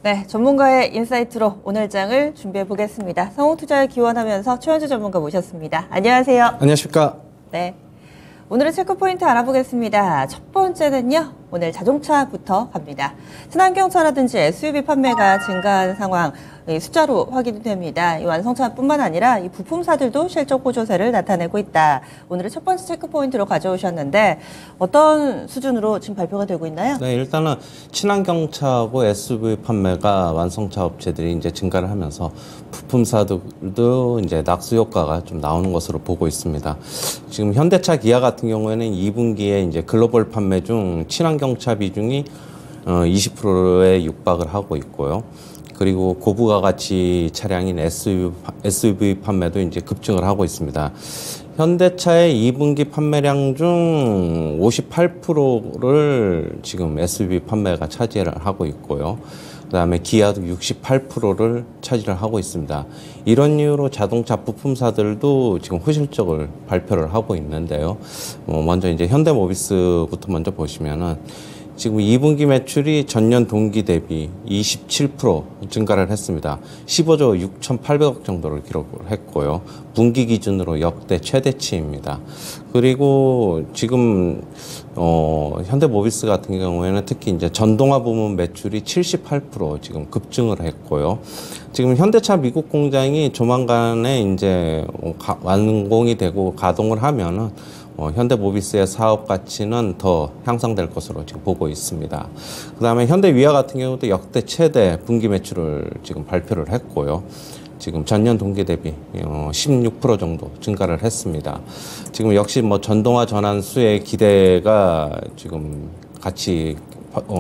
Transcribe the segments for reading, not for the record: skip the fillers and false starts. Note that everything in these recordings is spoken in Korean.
네, 전문가의 인사이트로 오늘 장을 준비해 보겠습니다. 성홍투자에 기원하면서 최현주 전문가 모셨습니다. 안녕하세요. 안녕하십니까. 네, 오늘의 체크포인트 알아보겠습니다. 첫 번째는요, 오늘 자동차부터 갑니다. 친환경차라든지 SUV 판매가 증가한 상황, 숫자로 확인이 됩니다. 이 완성차뿐만 아니라 이 부품사들도 실적 호조세를 나타내고 있다. 오늘의 첫 번째 체크포인트로 가져오셨는데 어떤 수준으로 지금 발표가 되고 있나요? 네, 일단은 친환경차하고 SUV 판매가 완성차 업체들이 이제 증가를 하면서 부품사들도 이제 낙수 효과가 좀 나오는 것으로 보고 있습니다. 지금 현대차, 기아 같은 경우에는 2분기에 이제 글로벌 판매 중 친환경차 비중이 20%에 육박을 하고 있고요. 그리고 고부가 가치 차량인 SUV 판매도 이제 급증을 하고 있습니다. 현대차의 2분기 판매량 중 58%를 지금 SUV 판매가 차지를 하고 있고요. 그다음에 기아도 68%를 차지를 하고 있습니다. 이런 이유로 자동차 부품사들도 지금 호실적을 발표를 하고 있는데요. 먼저 이제 현대모비스부터 먼저 보시면은 지금 2분기 매출이 전년 동기 대비 27% 증가를 했습니다. 15조 6,800억 정도를 기록을 했고요. 분기 기준으로 역대 최대치입니다. 그리고 지금 현대모비스 같은 경우에는 특히 이제 전동화 부문 매출이 78% 지금 급증을 했고요. 지금 현대차 미국 공장이 조만간에 이제 완공이 되고 가동을 하면은 현대모비스의 사업 가치는 더 향상될 것으로 지금 보고 있습니다. 그 다음에 현대위아 같은 경우도 역대 최대 분기 매출을 지금 발표를 했고요. 지금 전년 동기 대비 16% 정도 증가를 했습니다. 지금 역시 뭐 전동화 전환 수의 기대가 지금 같이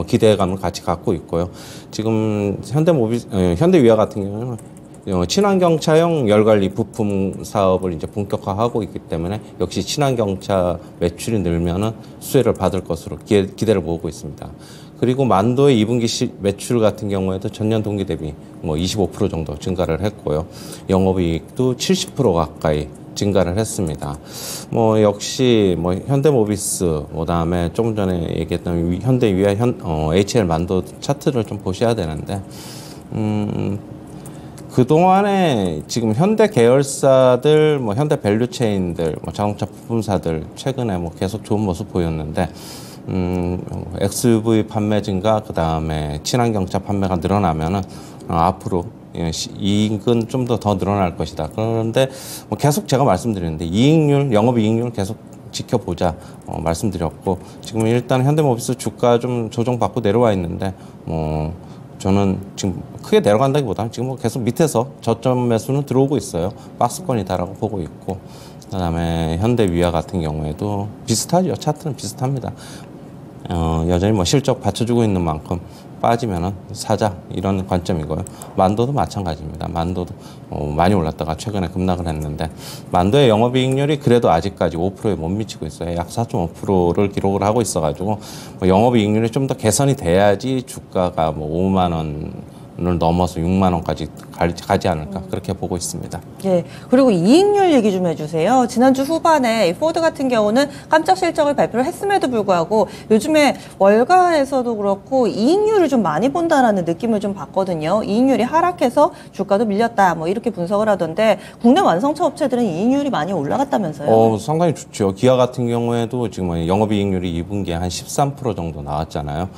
기대감을 같이 갖고 있고요. 지금 현대위아 같은 경우는 친환경차용 열관리 부품 사업을 이제 본격화하고 있기 때문에 역시 친환경차 매출이 늘면은 수혜를 받을 것으로 기대를 모으고 있습니다. 그리고 만도의 2분기 매출 같은 경우에도 전년 동기 대비 뭐 25% 정도 증가를 했고요. 영업이익도 70% 가까이 증가를 했습니다. 뭐 역시 뭐 현대모비스, 그다음에 조금 전에 얘기했던 현대위아, HL 만도 차트를 좀 보셔야 되는데. 그동안에 지금 현대 계열사들, 뭐 현대 밸류체인들, 뭐 자동차 부품사들 최근에 뭐 계속 좋은 모습 보였는데, XUV 판매 증가, 그 다음에 친환경차 판매가 늘어나면은 앞으로 이익은 좀 더 늘어날 것이다. 그런데 뭐 계속 제가 말씀드렸는데 이익률, 영업이익률 계속 지켜보자 말씀드렸고, 지금 일단 현대모비스 주가 좀 조정받고 내려와 있는데, 저는 지금 크게 내려간다기보다는 지금 계속 밑에서 저점 매수는 들어오고 있어요. 박스권이다라고 보고 있고, 그다음에 현대위아 같은 경우에도 비슷하죠. 차트는 비슷합니다. 여전히 뭐 실적 받쳐주고 있는 만큼 빠지면은 사자, 이런 관점이고요. 만도도 마찬가지입니다. 만도도 많이 올랐다가 최근에 급락을 했는데, 만도의 영업이익률이 그래도 아직까지 5%에 못 미치고 있어요. 약 4.5%를 기록을 하고 있어가지고 영업이익률이 좀 더 개선이 돼야지 주가가 뭐 5만 원을 넘어서 6만 원까지 가지 않을까, 그렇게 보고 있습니다. 예. 그리고 이익률 얘기 좀 해주세요. 지난주 후반에 포드 같은 경우는 깜짝 실적을 발표를 했음에도 불구하고 요즘에 월가에서도 그렇고 이익률을 좀 많이 본다라는 느낌을 좀 받거든요. 이익률이 하락해서 주가도 밀렸다, 뭐 이렇게 분석을 하던데, 국내 완성차 업체들은 이익률이 많이 올라갔다면서요? 상당히 좋죠. 기아 같은 경우에도 지금 영업이익률이 2분기에 한 13% 정도 나왔잖아요.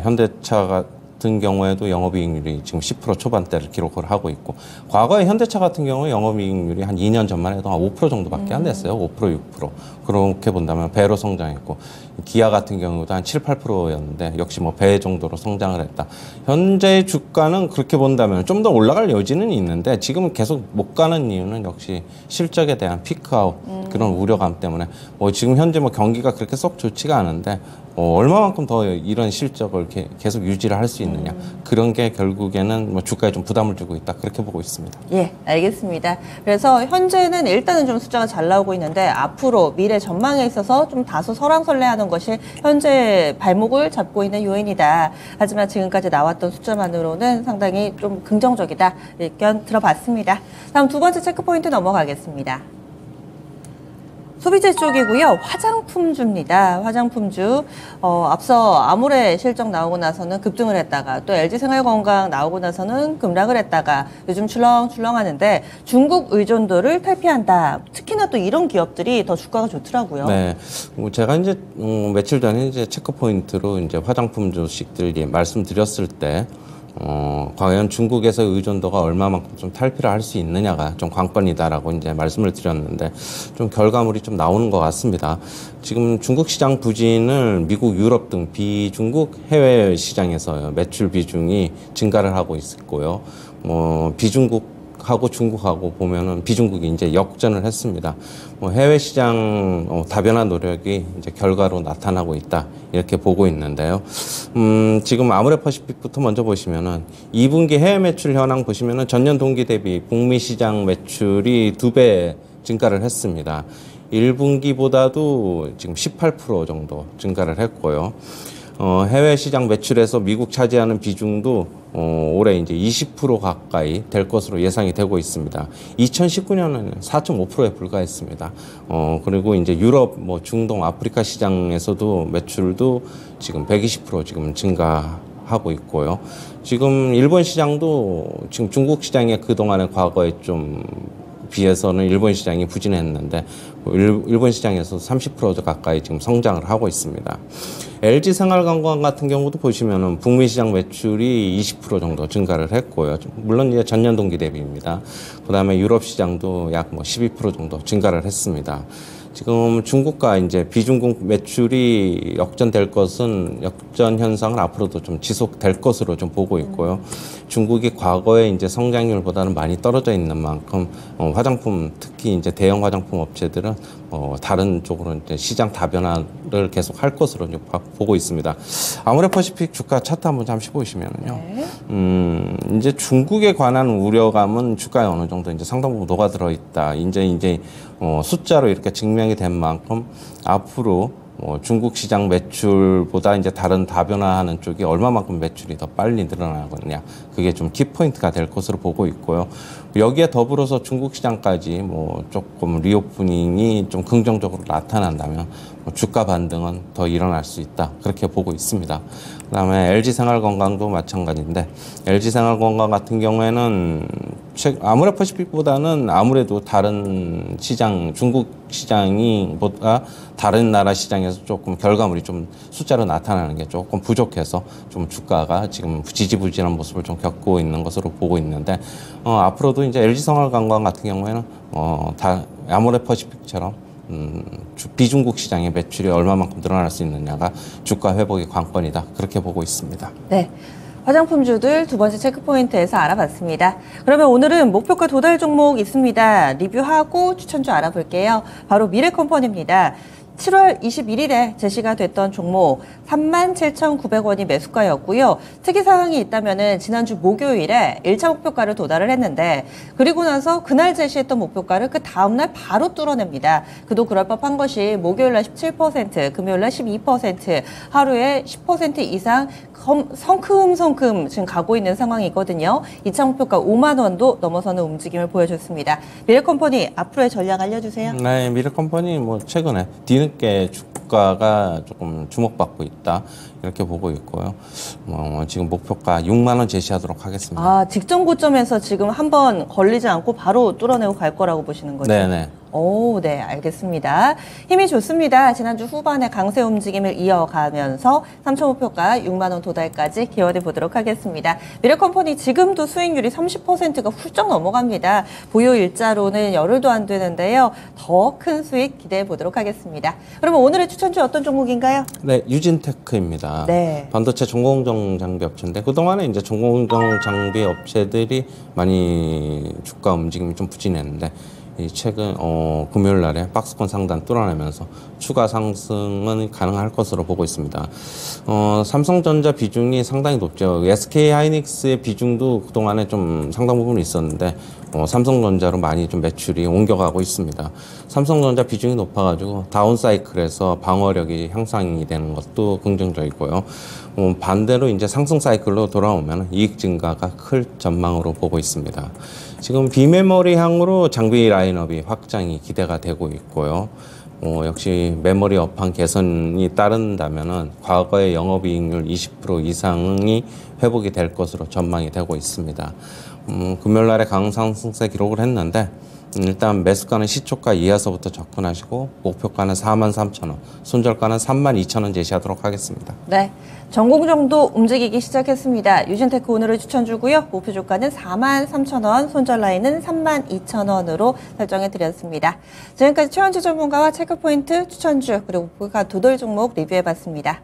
현대차가 같은 경우에도 영업이익률이 지금 10% 초반대를 기록을 하고 있고, 과거에 현대차 같은 경우에 영업이익률이 한 2년 전만 해도 한 5% 정도밖에 안 됐어요. 5%, 6%. 그렇게 본다면 배로 성장했고, 기아 같은 경우도 한 7, 8%였는데 역시 뭐 배 정도로 성장을 했다. 현재 주가는 그렇게 본다면 좀 더 올라갈 여지는 있는데, 지금 계속 못 가는 이유는 역시 실적에 대한 피크아웃, 그런 우려감 때문에 지금 현재 뭐 경기가 그렇게 썩 좋지가 않은데 얼마만큼 더 이런 실적을 계속 유지를 할 수 있느냐, 그런 게 결국에는 뭐 주가에 좀 부담을 주고 있다, 그렇게 보고 있습니다. 예, 알겠습니다. 그래서 현재는 일단은 좀 숫자가 잘 나오고 있는데, 앞으로 미래 전망에 있어서 좀 다소 설왕설래하는 것이 현재 발목을 잡고 있는 요인이다. 하지만 지금까지 나왔던 숫자만으로는 상당히 좀 긍정적이다, 의견 들어봤습니다. 다음 두 번째 체크포인트 넘어가겠습니다. 소비재 쪽이고요. 화장품주입니다. 화장품주. 앞서 아모레 실적 나오고 나서는 급등을 했다가 또 LG생활건강 나오고 나서는 급락을 했다가 요즘 출렁출렁하는데 중국 의존도를 탈피한다. 특히나 또 이런 기업들이 더 주가가 좋더라고요. 네, 제가 이제 며칠 전에 이제 체크포인트로 이제 화장품 주식들 말씀드렸을 때. 과연 중국에서 의존도가 얼마만큼 좀 탈피를 할 수 있느냐가 좀 관건이다라고 이제 말씀을 드렸는데 좀 결과물이 좀 나오는 것 같습니다. 지금 중국 시장 부진을 미국, 유럽 등 비중국 해외 시장에서 매출 비중이 증가를 하고 있고요. 비중국하고 중국하고 보면은 비중국이 이제 역전을 했습니다. 해외 시장 다변화 노력이 이제 결과로 나타나고 있다 이렇게 보고 있는데요. 지금 아모레퍼시픽부터 먼저 보시면은 2분기 해외 매출 현황 보시면은 전년 동기 대비 북미 시장 매출이 2배 증가를 했습니다. 1분기보다도 지금 18% 정도 증가를 했고요. 해외 시장 매출에서 미국 차지하는 비중도 올해 이제 20% 가까이 될 것으로 예상이 되고 있습니다. 2019년에는 4.5%에 불과했습니다. 그리고 이제 유럽, 중동, 아프리카 시장에서도 매출도 지금 120% 지금 증가하고 있고요. 지금 일본 시장도 지금 중국 시장에 그동안의 과거에 좀 비해서는 일본 시장이 부진했는데 일본 시장에서 30% 가까이 지금 성장을 하고 있습니다. LG생활건강 같은 경우도 보시면은 북미 시장 매출이 20% 정도 증가를 했고요. 물론 이제 전년 동기 대비입니다. 그다음에 유럽 시장도 약 12% 정도 증가를 했습니다. 지금 중국과 이제 비중국 매출이 역전 현상은 앞으로도 좀 지속될 것으로 좀 보고 있고요. 중국이 과거에 이제 성장률보다는 많이 떨어져 있는 만큼 화장품, 특히 이제 대형 화장품 업체들은 다른 쪽으로 이제 시장 다변화를 계속 할 것으로 보고 있습니다. 아모레퍼시픽 주가 차트 한번 잠시 보시면요. 네. 이제 중국에 관한 우려감은 주가에 어느 정도 이제 상당 부분 녹아들어 있다. 이제 숫자로 이렇게 증명이 된 만큼 앞으로 중국 시장 매출보다 이제 다른 다변화하는 쪽이 얼마만큼 매출이 더 빨리 늘어나거든요. 그게 좀 키포인트가 될 것으로 보고 있고요. 여기에 더불어서 중국 시장까지 조금 리오프닝이 좀 긍정적으로 나타난다면 주가 반등은 더 일어날 수 있다. 그렇게 보고 있습니다. 그다음에 LG생활건강도 마찬가지인데 LG생활건강 같은 경우에는 아모레퍼시픽보다는 아무래도 다른 시장, 중국 시장이보다 다른 나라 시장에서 조금 결과물이 좀 숫자로 나타나는 게 조금 부족해서 좀 주가가 지금 지지부진한 모습을 좀 겪고 있는 것으로 보고 있는데 앞으로도 이제 LG생활건강 같은 경우에는 아모레퍼시픽처럼 비중국 시장의 매출이 얼마만큼 늘어날 수 있느냐가 주가 회복의 관건이다. 그렇게 보고 있습니다. 네. 화장품주들 두 번째 체크포인트에서 알아봤습니다. 그러면 오늘은 목표가 도달 종목 있습니다. 리뷰하고 추천주 알아볼게요. 바로 미래컴퍼니입니다. 7월 21일에 제시가 됐던 종목 37,900원이 매수가였고요. 특이사항이 있다면은 지난주 목요일에 1차 목표가를 도달을 했는데 그리고 나서 그날 제시했던 목표가를 그 다음날 바로 뚫어냅니다. 그도 그럴 법한 것이 목요일날 17%, 금요일날 12%, 하루에 10% 이상 성큼성큼 지금 가고 있는 상황이거든요. 2차 목표가 5만 원도 넘어서는 움직임을 보여줬습니다. 미래컴퍼니 앞으로의 전략 알려주세요. 네, 미래컴퍼니 최근에 뒤늦게 주가가 조금 주목받고 있다 이렇게 보고 있고요. 지금 목표가 6만 원 제시하도록 하겠습니다. 직전 고점에서 지금 한번 걸리지 않고 바로 뚫어내고 갈 거라고 보시는 거죠? 네네. 오, 네, 알겠습니다. 힘이 좋습니다. 지난주 후반에 강세 움직임을 이어가면서 3천 목표가 6만 원 도달까지 기원해 보도록 하겠습니다. 미래컴퍼니 지금도 수익률이 30%가 훌쩍 넘어갑니다. 보유 일자로는 열흘도 안 되는데요. 더 큰 수익 기대해 보도록 하겠습니다. 그러면 오늘의 추천주 어떤 종목인가요? 네, 유진테크입니다. 네. 반도체 전공정 장비 업체인데 그동안에 이제 전공정 장비 업체들이 많이 주가 움직임이 좀 부진했는데 최근 금요일 날에 박스권 상단 뚫어내면서 추가 상승은 가능할 것으로 보고 있습니다. 삼성전자 비중이 상당히 높죠. SK하이닉스의 비중도 그동안에 좀 상당 부분 있었는데 삼성전자로 많이 좀 매출이 옮겨가고 있습니다. 삼성전자 비중이 높아가지고 다운 사이클에서 방어력이 향상이 되는 것도 긍정적이고요. 반대로 이제 상승 사이클로 돌아오면 이익 증가가 클 전망으로 보고 있습니다. 지금 비메모리 향으로 장비 라인업이 확장이 기대가 되고 있고요. 역시 메모리 업황 개선이 따른다면은 과거의 영업이익률 20% 이상이 회복이 될 것으로 전망이 되고 있습니다. 금요일 날에 강상승세 기록을 했는데 일단 매수가는 시초가 이하서부터 접근하시고 목표가는 43,000원, 손절가는 32,000원 제시하도록 하겠습니다. 네, 전공정도 움직이기 시작했습니다. 유진테크 오늘을 추천 주고요. 목표 주가는 43,000원, 손절 라인은 32,000원으로 설정해 드렸습니다. 지금까지 최원주 전문가와 체크포인트 추천주 그리고 목표가 도돌 종목 리뷰해 봤습니다.